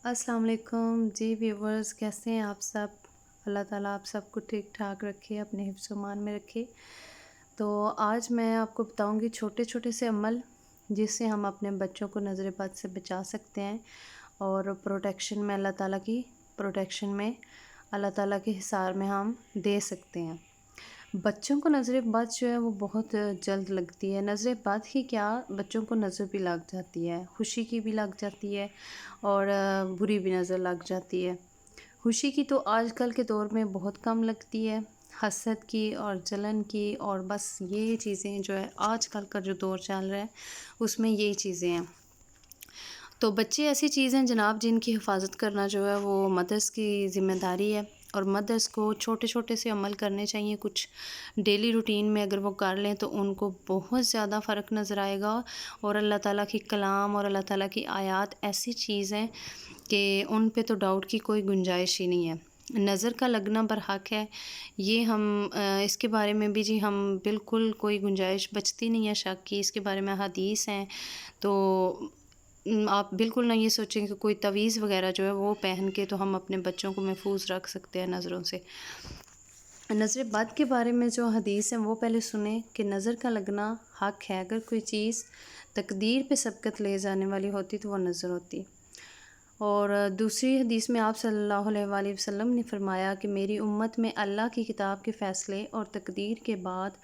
السلام علیکم جی ویورز، کیسے ہیں آپ سب؟ اللہ تعالیٰ آپ سب کو ٹھیک ٹھاک رکھے، اپنے حفظ و امان میں رکھے۔ تو آج میں آپ کو بتاؤں گی چھوٹے چھوٹے سے عمل جس سے ہم اپنے بچوں کو نظر بد سے بچا سکتے ہیں اور پروٹیکشن میں اللہ تعالیٰ کے حصار میں ہم دے سکتے ہیں۔ بچوں کو نظر بد جو ہے وہ بہت جلد لگتی ہے۔ نظر بد ہی کیا، بچوں کو نظر بھی لگ جاتی ہے، خوشی کی بھی لگ جاتی ہے اور بری بھی نظر لگ جاتی ہے۔ خوشی کی تو آج کل کے دور میں بہت کم لگتی ہے، حسد کی اور جلن کی، اور بس یہ چیزیں جو ہے آج کل کا جو دور چل رہا ہے اس میں یہی چیزیں ہیں۔ تو بچے ایسی چیزیں جناب جن کی حفاظت کرنا جو ہے وہ مدرس کی ذمہ داری ہے، اور مدرس کو چھوٹے چھوٹے سے عمل کرنے چاہیے۔ کچھ ڈیلی روٹین میں اگر وہ کر لیں تو ان کو بہت زیادہ فرق نظر آئے گا، اور اللہ تعالیٰ کی کلام اور اللہ تعالیٰ کی آیات ایسی چیز ہیں کہ ان پہ تو ڈاؤٹ کی کوئی گنجائش ہی نہیں ہے۔ نظر کا لگنا برحق ہے، یہ ہم اس کے بارے میں بھی ہم بالکل کوئی گنجائش بچتی نہیں ہے شک کی۔ اس کے بارے میں حدیث ہیں، تو آپ بالکل نہ یہ سوچیں کہ کوئی تعویذ وغیرہ جو ہے وہ پہن کے تو ہم اپنے بچوں کو محفوظ رکھ سکتے ہیں نظروں سے۔ نظر بد کے بارے میں جو حدیث ہیں وہ پہلے سنیں کہ نظر کا لگنا حق ہے۔ اگر کوئی چیز تقدیر پہ سبقت لے جانے والی ہوتی تو وہ نظر ہوتی۔ اور دوسری حدیث میں آپ صلی اللہ علیہ وآلہ وسلم نے فرمایا کہ میری امت میں اللہ کی کتاب کے فیصلے اور تقدیر کے بعد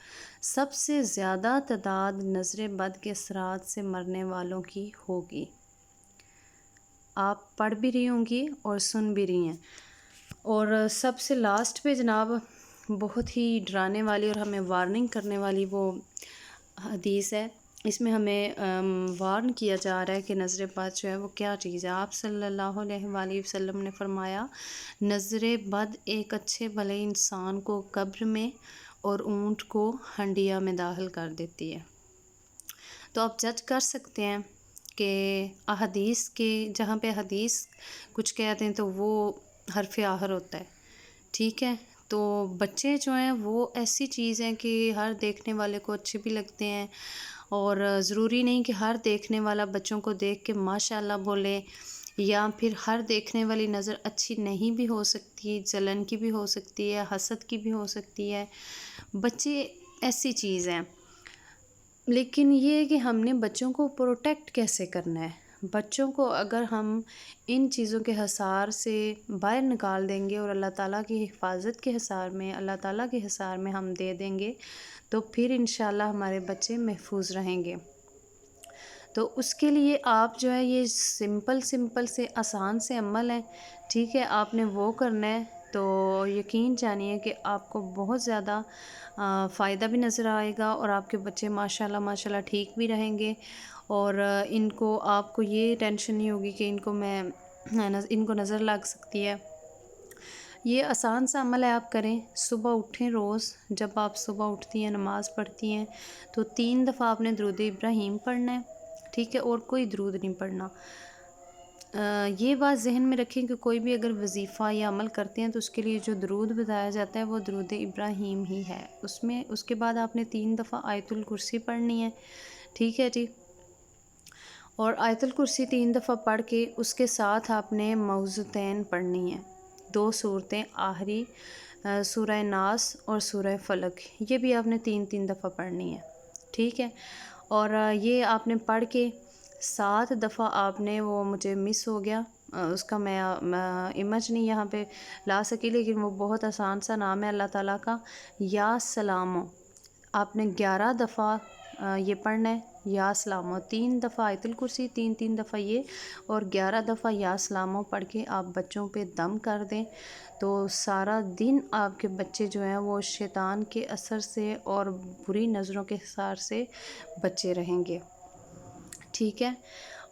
سب سے زیادہ تعداد نظر بد کے اثرات سے مرنے والوں کی ہوگی۔ آپ پڑھ بھی رہی ہوں گی اور سن بھی رہی ہیں۔ اور سب سے لاسٹ پہ جناب بہت ہی ڈرانے والی اور ہمیں وارننگ کرنے والی وہ حدیث ہے۔ اس میں ہمیں وارن کیا جا رہا ہے کہ نظر بد جو ہے وہ کیا چیز ہے۔ آپ صلی اللہ علیہ وآلہ وسلم نے فرمایا، نظر بد ایک اچھے بھلے انسان کو قبر میں اور اونٹ کو ہنڈیا میں داخل کر دیتی ہے۔ تو آپ جج کر سکتے ہیں کہ احادیث کے جہاں پہ حدیث کچھ کہتے ہیں تو وہ حرف آخر ہوتا ہے، ٹھیک ہے۔ تو بچے جو ہیں وہ ایسی چیز ہیں کہ ہر دیکھنے والے کو اچھے بھی لگتے ہیں، اور ضروری نہیں کہ ہر دیکھنے والا بچوں کو دیکھ کے ماشاءاللہ بولے، یا پھر ہر دیکھنے والی نظر اچھی نہیں بھی ہو سکتی، جلن کی بھی ہو سکتی ہے، حسد کی بھی ہو سکتی ہے۔ بچے ایسی چیز ہیں، لیکن یہ ہے کہ ہم نے بچوں کو پروٹیکٹ کیسے کرنا ہے۔ بچوں کو اگر ہم ان چیزوں کے حصار سے باہر نکال دیں گے اور اللہ تعالیٰ کی حفاظت کے حصار میں، اللہ تعالیٰ کے حصار میں ہم دے دیں گے تو پھر انشاءاللہ ہمارے بچے محفوظ رہیں گے۔ تو اس کے لیے آپ جو ہے یہ سمپل سے آسان سے عمل ہیں، ٹھیک ہے، آپ نے وہ کرنا ہے تو یقین جانیے کہ آپ کو بہت زیادہ فائدہ بھی نظر آئے گا، اور آپ کے بچے ماشاءاللہ ٹھیک بھی رہیں گے، اور ان کو آپ کو یہ ٹینشن نہیں ہوگی کہ ان کو نظر لگ سکتی ہے۔ یہ آسان سا عمل ہے، آپ کریں۔ صبح اٹھیں، روز جب آپ صبح اٹھتی ہیں نماز پڑھتی ہیں تو 3 دفعہ آپ نے درود ابراہیم پڑھنا ہے، ٹھیک ہے، اور کوئی درود نہیں پڑھنا۔ یہ بات ذہن میں رکھیں کہ کوئی بھی اگر وظیفہ یا عمل کرتے ہیں تو اس کے لیے جو درود بتایا جاتا ہے وہ درود ابراہیم ہی ہے۔ اس کے بعد آپ نے 3 دفعہ آیت الکرسی پڑھنی ہے، ٹھیک ہے جی۔ اور آیت الکرسی 3 دفعہ پڑھ کے اس کے ساتھ آپ نے معوذتین پڑھنی ہیں، 2 صورتیں آخری، سورہ ناس اور سورہ فلق، یہ بھی آپ نے 3 دفعہ پڑھنی ہے، ٹھیک ہے۔ اور یہ آپ نے پڑھ کے 7 دفعہ آپ نے، وہ مجھے مس ہو گیا اس کا، میں امیج نہیں یہاں پہ لا سکی، لیکن وہ بہت آسان سا نام ہے اللہ تعالیٰ کا، یا سلامو، آپ نے 11 دفعہ یہ پڑھنا ہے، یا سلامو، 3 دفعہ آیت الکرسی، 3 دفعہ یہ، اور 11 دفعہ یا سلامو پڑھ کے آپ بچوں پہ دم کر دیں تو سارا دن آپ کے بچے جو ہیں وہ شیطان کے اثر سے اور بری نظروں کے حصار سے بچے رہیں گے، ٹھیک ہے۔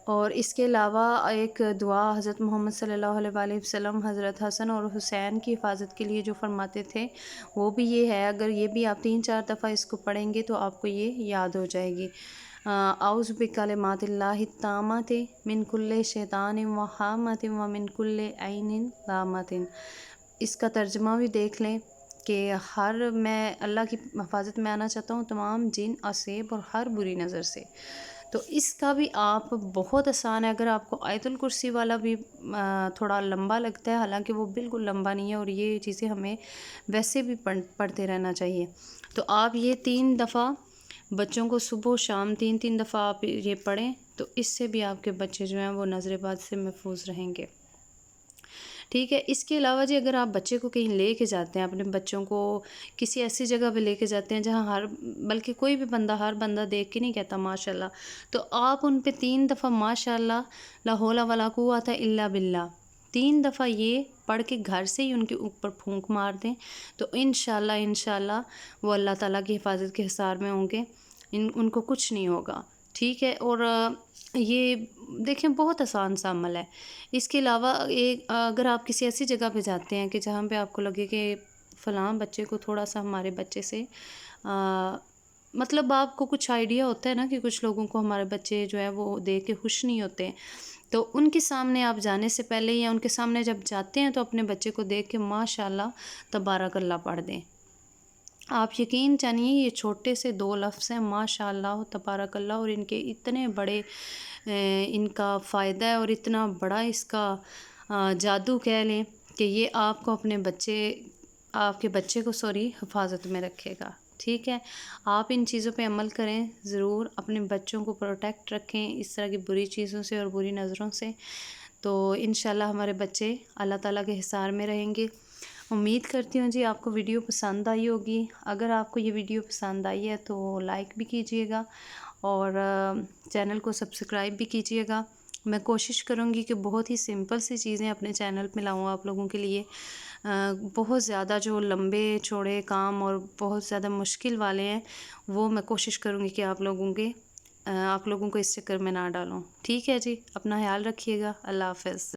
اور اس کے علاوہ ایک دعا حضرت محمد صلی اللہ علیہ وآلہ وسلم حضرت حسن اور حسین کی حفاظت کے لیے جو فرماتے تھے وہ بھی یہ ہے، اگر یہ بھی آپ 3-4 دفعہ اس کو پڑھیں گے تو آپ کو یہ یاد ہو جائے گی۔ اعوذ بکلمات اللہ التامات من کل شیطان و ہامۃ و من کل عین لامۃ۔ اس کا ترجمہ بھی دیکھ لیں کہ میں اللہ کی حفاظت میں آنا چاہتا ہوں تمام جن، عصیب اور ہر بری نظر سے۔ تو اس کا بھی آپ بہت آسان ہے. اگر آپ کو آیت الکرسی والا بھی تھوڑا لمبا لگتا ہے، حالانکہ وہ بالکل لمبا نہیں ہے، اور یہ چیزیں ہمیں ویسے بھی پڑھتے رہنا چاہیے. تو آپ یہ 3 دفعہ بچوں کو صبح و شام 3 دفعہ آپ یہ پڑھیں، تو اس سے بھی آپ کے بچے جو ہیں وہ نظر بد سے محفوظ رہیں گے. ٹھیک ہے. اس کے علاوہ جی اگر آپ بچے کو کہیں لے کے جاتے ہیں، اپنے بچوں کو کسی ایسی جگہ پہ لے کے جاتے ہیں جہاں بلکہ کوئی بھی ہر بندہ دیکھ کے نہیں کہتا ماشاء اللہ، تو آپ ان پہ 3 دفعہ ماشاء اللہ لا حول ولا قوت الا باللہ 3 دفعہ یہ پڑھ کے گھر سے ہی ان کے اوپر پھونک مار دیں، تو انشاءاللہ وہ اللہ تعالیٰ کی حفاظت کے حصار میں ہوں گے، ان کو کچھ نہیں ہوگا. ٹھیک ہے. اور یہ دیکھیں بہت آسان سا عمل ہے. اس کے علاوہ اگر آپ کسی ایسی جگہ پہ جاتے ہیں کہ جہاں پہ آپ کو لگے کہ فلاں بچے کو تھوڑا سا ہمارے بچے سے مطلب آپ کو کچھ آئیڈیا ہوتا ہے نا کہ کچھ لوگوں کو ہمارے بچے جو ہے وہ دیکھ کے خوش نہیں ہوتے، تو ان کے سامنے آپ جانے سے پہلے یا ان کے سامنے جب جاتے ہیں تو اپنے بچے کو دیکھ کے ماشاءاللہ تبارک اللہ پڑھ دیں. آپ یقین جانیے یہ چھوٹے سے 2 لفظ ہیں، ماشاء اللہ تبارک اللہ، اور ان کے اتنے بڑے ان کا فائدہ ہے اور اتنا بڑا اس کا جادو کہہ لیں کہ یہ آپ کو آپ کے بچے کو حفاظت میں رکھے گا. ٹھیک ہے. آپ ان چیزوں پہ عمل کریں ضرور، اپنے بچوں کو پروٹیکٹ رکھیں اس طرح کی بری چیزوں سے اور بری نظروں سے، تو انشاءاللہ ہمارے بچے اللہ تعالیٰ کے حصار میں رہیں گے. امید کرتی ہوں جی آپ کو ویڈیو پسند آئی ہوگی. اگر آپ کو یہ ویڈیو پسند آئی ہے تو لائک بھی کیجئے گا اور چینل کو سبسکرائب بھی کیجئے گا. میں کوشش کروں گی کہ بہت ہی سمپل سی چیزیں اپنے چینل پہ لاؤں آپ لوگوں کے لیے. بہت زیادہ جو لمبے چوڑے کام اور بہت زیادہ مشکل والے ہیں وہ میں کوشش کروں گی کہ آپ لوگوں کو اس چکر میں نہ ڈالوں. ٹھیک ہے جی. اپنا خیال رکھیے گا. اللہ حافظ.